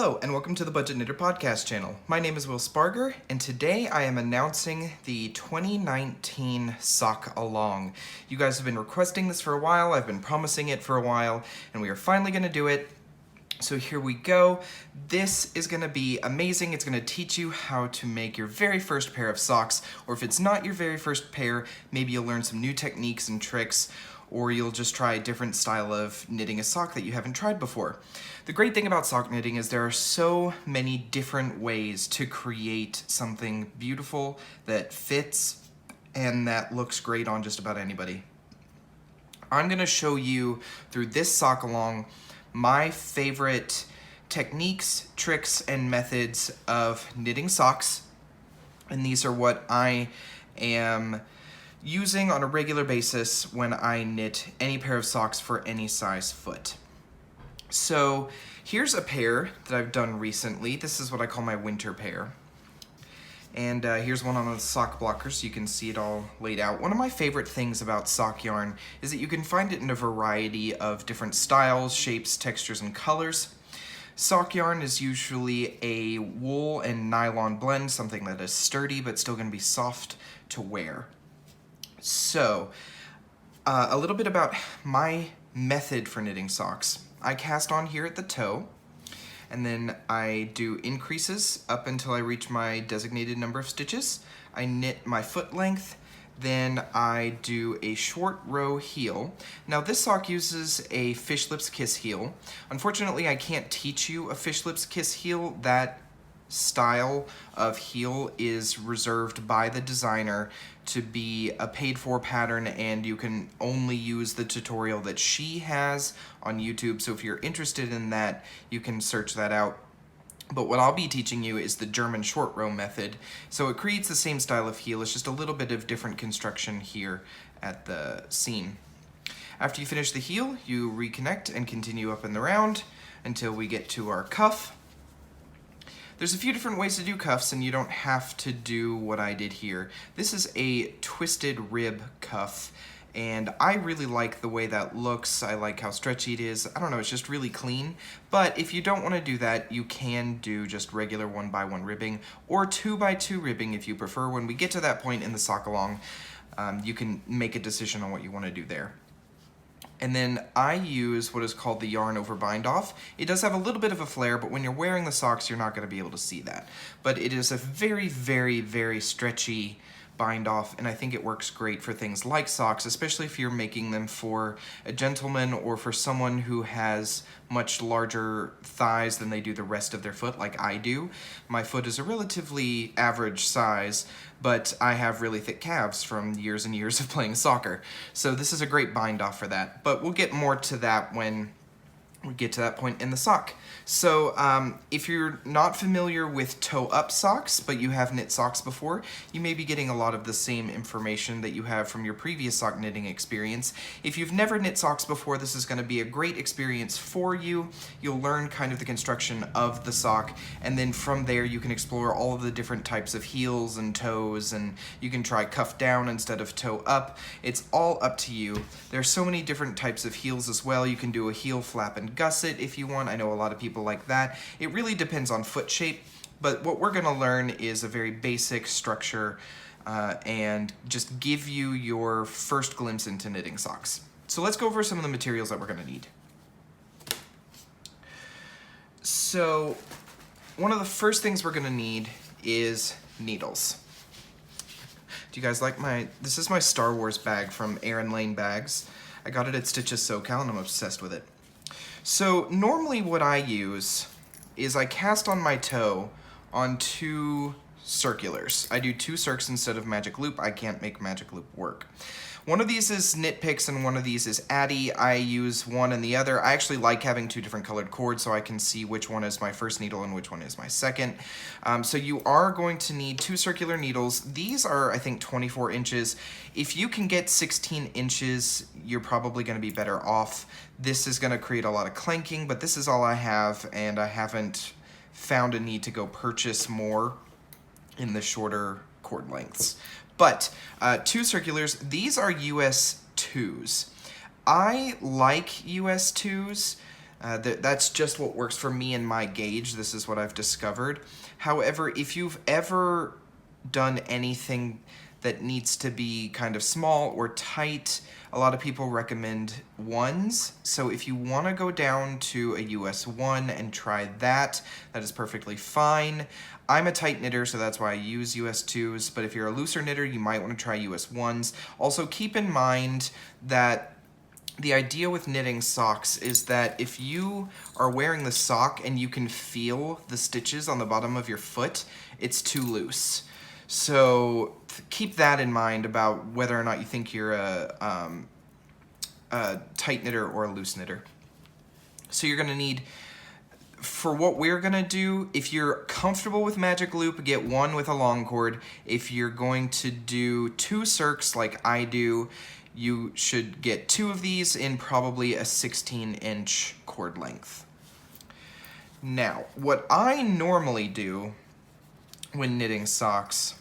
Hello and welcome to the Budget Knitter Podcast channel. My name is WSpargurKnits and today I am announcing the 2019 Sock Along. You guys have been requesting this for a while, I've been promising it for a while, and we are finally going to do it. So here we go. This is going to be amazing. It's going to teach you how to make your very first pair of socks, or if it's not your very first pair, maybe you'll learn some new techniques and tricks, or you'll just try a different style of knitting a sock that you haven't tried before. The great thing about sock knitting is there are so many different ways to create something beautiful that fits and that looks great on just about anybody. I'm going to show you through this sock along my favorite techniques, tricks, and methods of knitting socks, and these are what I am using on a regular basis when I knit any pair of socks for any size foot. So here's a pair that I've done recently. This is what I call my winter pair. And here's one on the sock blocker so you can see it all laid out. One of my favorite things about sock yarn is that you can find it in a variety of different styles, shapes, textures, and colors. Sock yarn is usually a wool and nylon blend, something that is sturdy but still going to be soft to wear. So, a little bit about my method for knitting socks. I cast on here at the toe, and then I do increases up until I reach my designated number of stitches. I knit my foot length, then I do a short row heel. Now this sock uses a fish lips kiss heel. Unfortunately, I can't teach you a fish lips kiss heel. That style of heel is reserved by the designer to be a paid-for pattern, and you can only use the tutorial that she has on YouTube. So if you're interested in that, you can search that out. But what I'll be teaching you is the German short row method. So it creates the same style of heel, it's just a little bit of different construction here at the seam. After you finish the heel, you reconnect and continue up in the round until we get to our cuff. There's a few different ways to do cuffs, and you don't have to do what I did here. This is a twisted rib cuff, and I really like the way that looks. I like how stretchy it is. I don't know, it's just really clean. But if you don't want to do that, you can do just regular 1x1 ribbing or 2x2 ribbing if you prefer. When we get to that point in the sock along, you can make a decision on what you want to do there. And then I use what is called the yarn over bind off. It does have a little bit of a flare, but when you're wearing the socks, you're not going to be able to see that. But it is a very, very, very stretchy bind off, and I think it works great for things like socks, especially if you're making them for a gentleman or for someone who has much larger thighs than they do the rest of their foot, like I do. My foot is a relatively average size, but I have really thick calves from years and years of playing soccer. So this is a great bind off for that, but we'll get more to that when we get to that point in the sock. So if you're not familiar with toe-up socks, but you have knit socks before, you may be getting a lot of the same information that you have from your previous sock knitting experience. If you've never knit socks before, this is going to be a great experience for you. You'll learn kind of the construction of the sock, and then from there you can explore all of the different types of heels and toes, and you can try cuff down instead of toe up. It's all up to you. There's so many different types of heels as well. You can do a heel flap and gusset if you want. I know a lot of people like that. It really depends on foot shape, but what we're going to learn is a very basic structure and just give you your first glimpse into knitting socks. So let's go over some of the materials that we're going to need. So one of the first things we're going to need is needles. Do you guys like this is my Star Wars bag from Erin Lane Bags. I got it at Stitches SoCal and I'm obsessed with it. So normally what I use is I cast on my toe on two circulars. I do two circs instead of magic loop. I can't make magic loop work. One of these is Knit Picks and one of these is Addy. I use one and the other. I actually like having two different colored cords so I can see which one is my first needle and which one is my second. So you are going to need two circular needles. These are, I think, 24 inches. If you can get 16 inches, you're probably going to be better off. This is going to create a lot of clanking, but this is all I have, and I haven't found a need to go purchase more in the shorter cord lengths. But two circulars, these are US 2s. I like US 2s. That's just what works for me and my gauge. This is what I've discovered. However, if you've ever done anything that needs to be kind of small or tight, a lot of people recommend ones. So if you want to go down to a US 1 and try that, that is perfectly fine. I'm a tight knitter, so that's why I use US 2s, but if you're a looser knitter, you might want to try US 1s. Also, keep in mind that the idea with knitting socks is that if you are wearing the sock and you can feel the stitches on the bottom of your foot, it's too loose. So keep that in mind about whether or not you think you're a tight knitter or a loose knitter. So you're gonna need, for what we're gonna do, if you're comfortable with magic loop, get one with a long cord. If you're going to do 2 circs like I do, you should get 2 of these in probably a 16-inch cord length. Now, what I normally do when knitting socks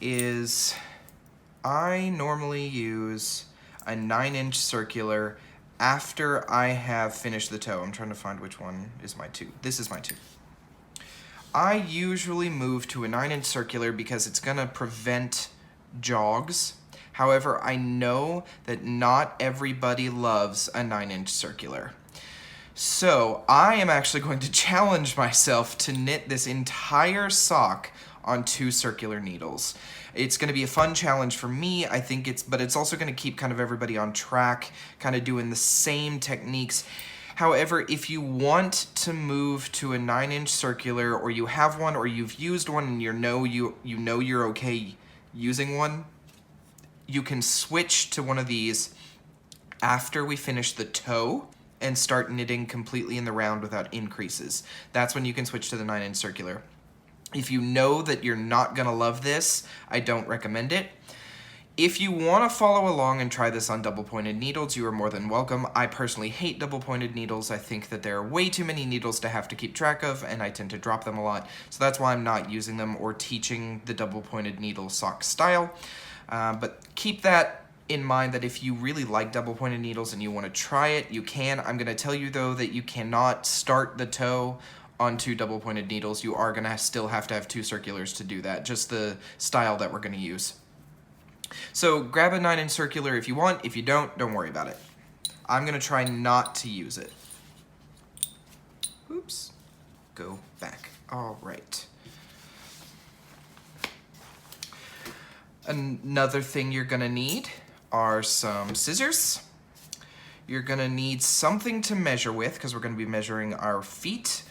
is I normally use a 9-inch circular after I have finished the toe. I'm trying to find which one is my 2. This is my 2. I usually move to a 9-inch circular because it's gonna prevent jogs. However, I know that not everybody loves a 9-inch circular. So I am actually going to challenge myself to knit this entire sock on 2 circular needles. It's going to be a fun challenge for me, I think but it's also going to keep kind of everybody on track, kind of doing the same techniques. However, if you want to move to a 9-inch circular, or you have one, or you've used one and you know you're okay using one, you can switch to one of these after we finish the toe and start knitting completely in the round without increases. That's when you can switch to the 9-inch circular. If you know that you're not gonna love this, I don't recommend it. If you wanna follow along and try this on double-pointed needles, you are more than welcome. I personally hate double-pointed needles. I think that there are way too many needles to have to keep track of, and I tend to drop them a lot. So that's why I'm not using them or teaching the double-pointed needle sock style. But keep that in mind, that if you really like double-pointed needles and you wanna try it, you can. I'm gonna tell you though that you cannot start the toe on 2 double-pointed needles. You are gonna still have to have 2 circulars to do that, just the style that we're gonna use. So grab a 9-inch circular if you want. If you don't worry about it. I'm gonna try not to use it. Oops, go back. All right. Another thing you're gonna need are some scissors. You're gonna need something to measure with, because we're gonna be measuring our feet.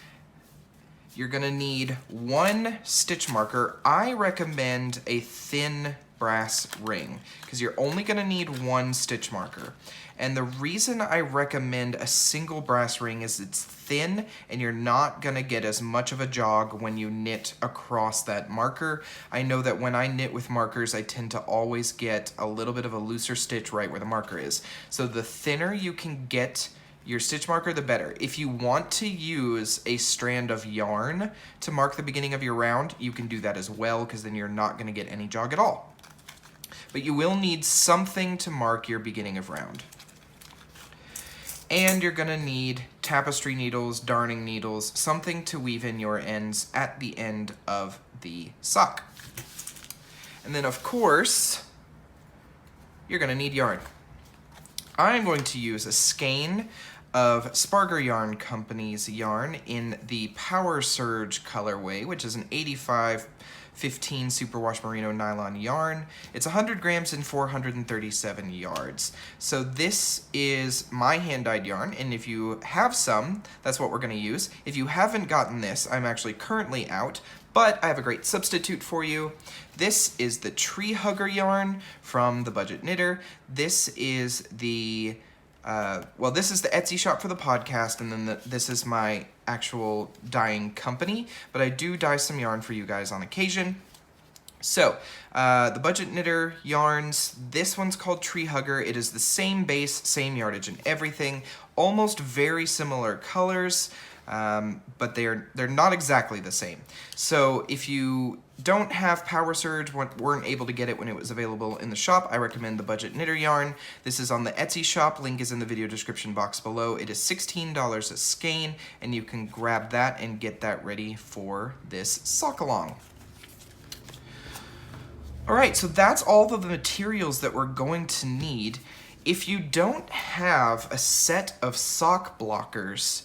You're gonna need 1 stitch marker. I recommend a thin brass ring, because you're only gonna need 1 stitch marker. And the reason I recommend a single brass ring is it's thin and you're not gonna get as much of a jog when you knit across that marker. I know that when I knit with markers, I tend to always get a little bit of a looser stitch right where the marker is. So the thinner you can get your stitch marker, the better. If you want to use a strand of yarn to mark the beginning of your round, you can do that as well, because then you're not gonna get any jog at all. But you will need something to mark your beginning of round. And you're gonna need tapestry needles, darning needles, something to weave in your ends at the end of the sock. And then of course, you're gonna need yarn. I'm going to use a skein of Spargur Yarn Company's yarn in the Power Surge colorway, which is an 85-15 superwash merino nylon yarn. It's 100 grams and 437 yards. So this is my hand-dyed yarn, and if you have some, that's what we're gonna use. If you haven't gotten this, I'm actually currently out, but I have a great substitute for you. This is the Tree Hugger yarn from the Budget Knitter. This is the this is the Etsy shop for the podcast, and then this is my actual dyeing company, but I do dye some yarn for you guys on occasion. So, the Budget Knitter yarns, this one's called Tree Hugger. It is the same base, same yardage and everything, almost very similar colors. but they're not exactly the same. So if you don't have Power Surge, weren't able to get it when it was available in the shop, I recommend the Budget Knitter yarn. This is on the Etsy shop, link is in the video description box below. It is $16 a skein, and you can grab that and get that ready for this sock along. Alright, so that's all of the materials that we're going to need. If you don't have a set of sock blockers,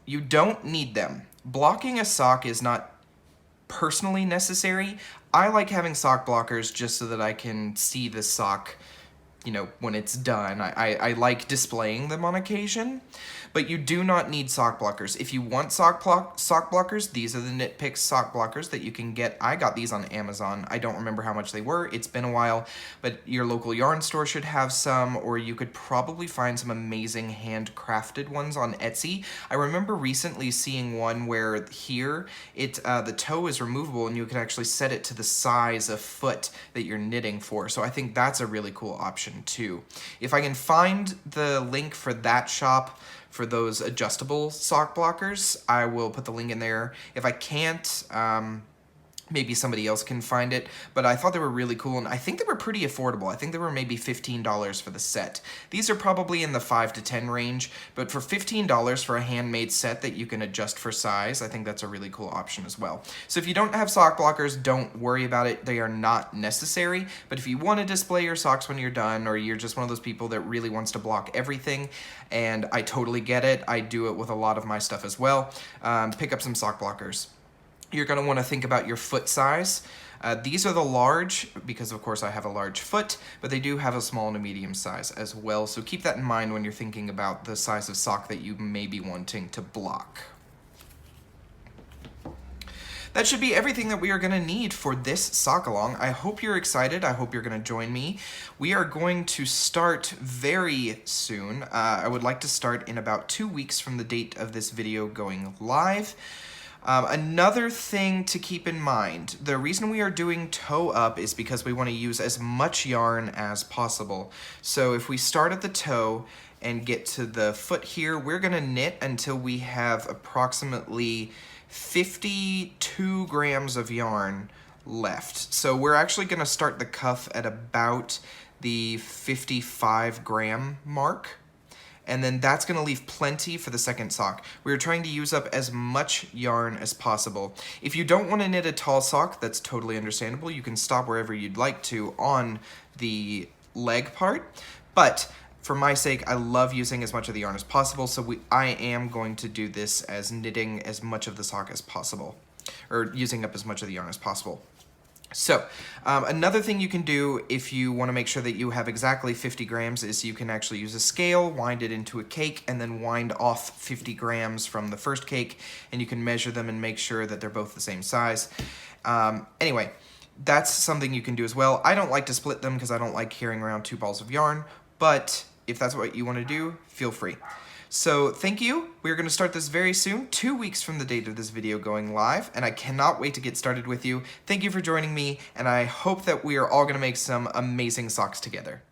you don't need them. Blocking a sock is not personally necessary. I like having sock blockers just so that I can see the sock, you know, when it's done. I like displaying them on occasion, but you do not need sock blockers. If you want sock blockers, these are the Knit Picks sock blockers that you can get. I got these on Amazon. I don't remember how much they were. It's been a while, but your local yarn store should have some, or you could probably find some amazing handcrafted ones on Etsy. I remember recently seeing one where here, the toe is removable and you can actually set it to the size of foot that you're knitting for. So I think that's a really cool option too. If I can find the link for that shop for those adjustable sock blockers, I will put the link in there. If I can't, maybe somebody else can find it, but I thought they were really cool, and I think they were pretty affordable. I think they were maybe $15 for the set. These are probably in the $5 to $10 range, but for $15 for a handmade set that you can adjust for size, I think that's a really cool option as well. So if you don't have sock blockers, don't worry about it. They are not necessary, but if you want to display your socks when you're done, or you're just one of those people that really wants to block everything, and I totally get it, I do it with a lot of my stuff as well, pick up some sock blockers. You're going to want to think about your foot size. These are the large, because of course I have a large foot, but they do have a small and a medium size as well, so keep that in mind when you're thinking about the size of sock that you may be wanting to block. That should be everything that we are going to need for this sock along. I hope you're excited. I hope you're going to join me. We are going to start very soon. I would like to start in about 2 weeks from the date of this video going live. Another thing to keep in mind, the reason we are doing toe up is because we want to use as much yarn as possible. So if we start at the toe and get to the foot here, we're going to knit until we have approximately 52 grams of yarn left. So we're actually going to start the cuff at about the 55 gram mark. And then that's going to leave plenty for the second sock. We're trying to use up as much yarn as possible. If you don't want to knit a tall sock, that's totally understandable. You can stop wherever you'd like to on the leg part. But for my sake, I love using as much of the yarn as possible, so I am going to do this as knitting as much of the sock as possible, or using up as much of the yarn as possible. So, another thing you can do if you want to make sure that you have exactly 50 grams is you can actually use a scale, wind it into a cake, and then wind off 50 grams from the first cake, and you can measure them and make sure that they're both the same size. Anyway, that's something you can do as well. I don't like to split them because I don't like carrying around 2 balls of yarn, but if that's what you want to do, feel free. So thank you. We're going to start this very soon, 2 weeks from the date of this video going live, and I cannot wait to get started with you. Thank you for joining me, and I hope that we are all going to make some amazing socks together.